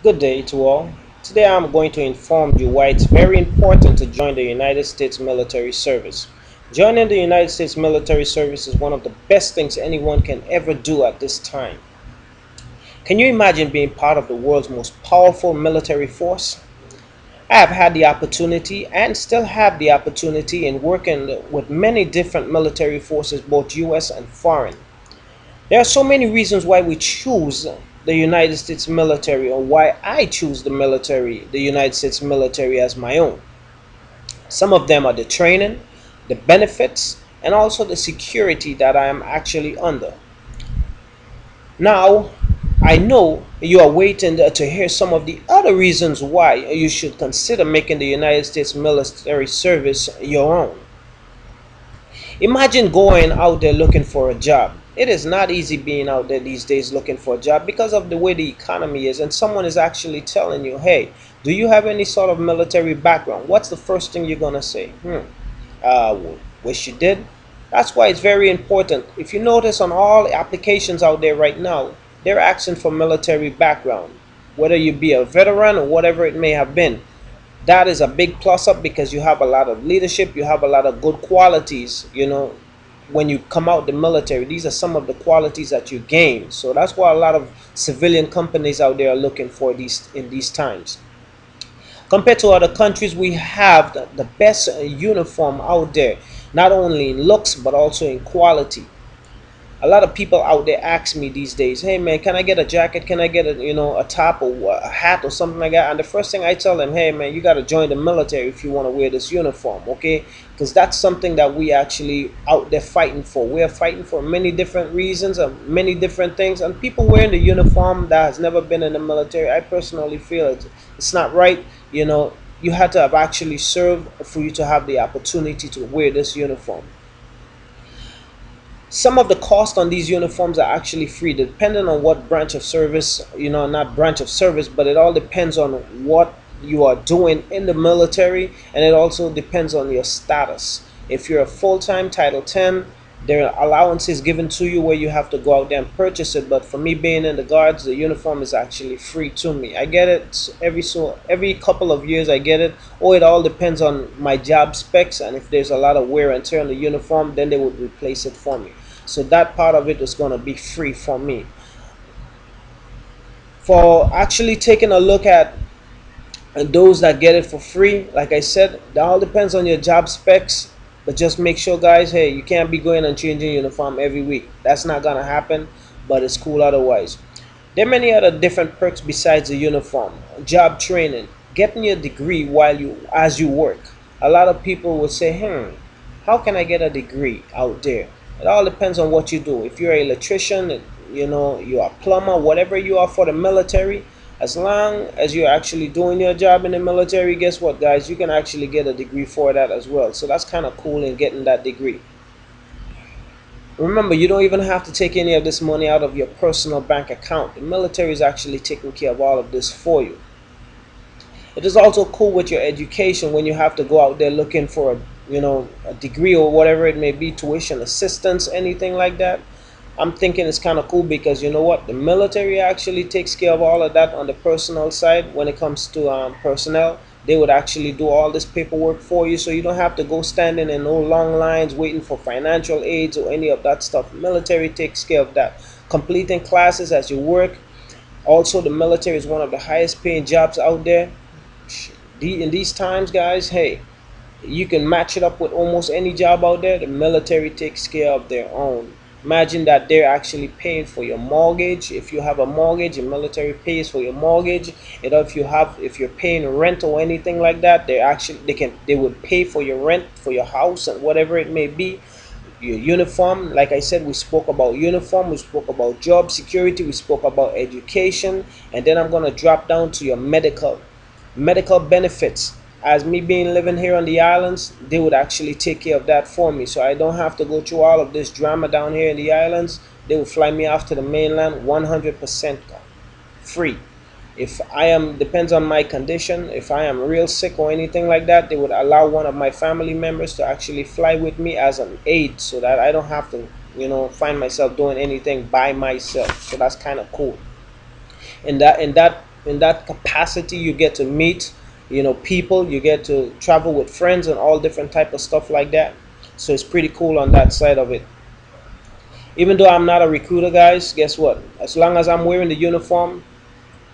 Good day to all. Today I'm going to inform you why it's very important to join the United States military service. Joining the United States military service is one of the best things anyone can ever do at this time. Can you imagine being part of the world's most powerful military force? I have had the opportunity and still have the opportunity in working with many different military forces, both US and foreign. There are so many reasons why we choose the United States military, or why I choose the United States military as my own. Some of them are the training, the benefits, and also the security that I am actually under. Now, I know you are waiting to hear some of the other reasons why you should consider making the United States military service your own. Imagine going out there looking for a job. It is not easy being out there these days looking for a job because of the way the economy is, and someone is actually telling you, hey, do you have any sort of military background? What's the first thing you're going to say? Wish you did. That's why it's very important. If you notice on all applications out there right now, they're asking for military background, whether you be a veteran or whatever it may have been. That is a big plus up because you have a lot of leadership, you have a lot of good qualities, when you come out the military. These are some of the qualities that you gain. So that's why a lot of civilian companies out there are looking for these in these times. Compared to other countries, we have the best uniform out there, not only in looks but also in quality. A lot of people out there ask me these days, hey man, can I get a jacket, can I get a top or a hat or something like that? And the first thing I tell them, hey man, you got to join the military if you want to wear this uniform, okay? Because that's something that we actually out there fighting for. We're fighting for many different reasons and many different things, and people wearing the uniform that has never been in the military, I personally feel it's not right. You had to have actually served for you to have the opportunity to wear this uniform. Some of the cost on these uniforms are actually free, depending on what branch of service, not branch of service, but it all depends on what you are doing in the military, and it also depends on your status. If you're a full-time Title 10, there are allowances given to you where you have to go out there and purchase it. But for me, being in the guards, the uniform is actually free to me. I get it every couple of years. I get it, or it all depends on my job specs, and if there's a lot of wear and tear on the uniform, then they would replace it for me. So that part of it is going to be free for me. For actually taking a look at those that get it for free, like I said, that all depends on your job specs. But just make sure, guys, hey, you can't be going and changing uniform every week. That's not gonna happen, but it's cool otherwise. There are many other different perks besides the uniform. Job training, getting your degree while as you work. A lot of people will say, how can I get a degree out there? It all depends on what you do. If you're an electrician, you're a plumber, whatever you are for the military, as long as you're actually doing your job in the military, guess what, guys? You can actually get a degree for that as well. So that's kind of cool in getting that degree. Remember, you don't even have to take any of this money out of your personal bank account. The military is actually taking care of all of this for you. It is also cool with your education when you have to go out there looking for a degree or whatever it may be, tuition assistance, anything like that. I'm thinking it's kind of cool because you know what, the military actually takes care of all of that on the personal side. When it comes to personnel, they would actually do all this paperwork for you, so you don't have to go standing in no long lines waiting for financial aids or any of that stuff. The military takes care of that. Completing classes as you work. Also, the military is one of the highest paying jobs out there. In these times, guys, hey, you can match it up with almost any job out there. The military takes care of their own. Imagine that they're actually paying for your mortgage. If you have a mortgage, the military pays for your mortgage. And if you're paying rent or anything like that, they would pay for your rent for your house and whatever it may be. Your uniform, like I said, we spoke about uniform, we spoke about job security, we spoke about education, and then I'm gonna drop down to your medical benefits. As me being living here on the islands, they would actually take care of that for me, so I don't have to go through all of this drama down here in the islands. They will fly me off to the mainland 100% free. If I am, depends on my condition, if I am real sick or anything like that, they would allow one of my family members to actually fly with me as an aide, so that I don't have to find myself doing anything by myself. So that's kind of cool. In that In that capacity, you get to meet, people. You get to travel with friends and all different type of stuff like that. So it's pretty cool on that side of it. Even though I'm not a recruiter, guys, guess what? As long as I'm wearing the uniform,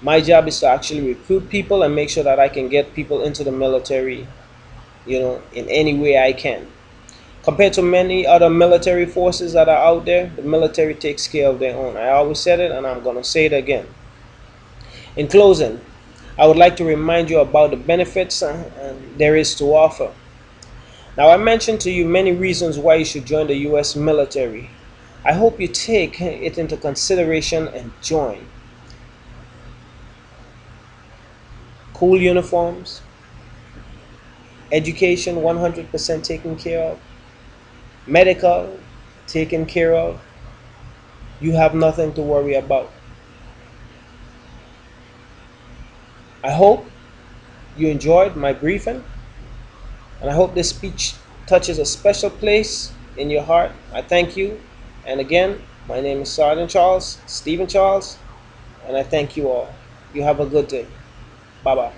my job is to actually recruit people and make sure that I can get people into the military, in any way I can. Compared to many other military forces that are out there, the military takes care of their own. I always said it, and I'm going to say it again. In closing, I would like to remind you about the benefits there is to offer. Now, I mentioned to you many reasons why you should join the U.S. military. I hope you take it into consideration and join. Cool uniforms, education 100% taken care of, medical taken care of. You have nothing to worry about. I hope you enjoyed my briefing, and I hope this speech touches a special place in your heart. I thank you. And again, my name is Sergeant Charles, Stephen Charles, and I thank you all. You have a good day. Bye bye.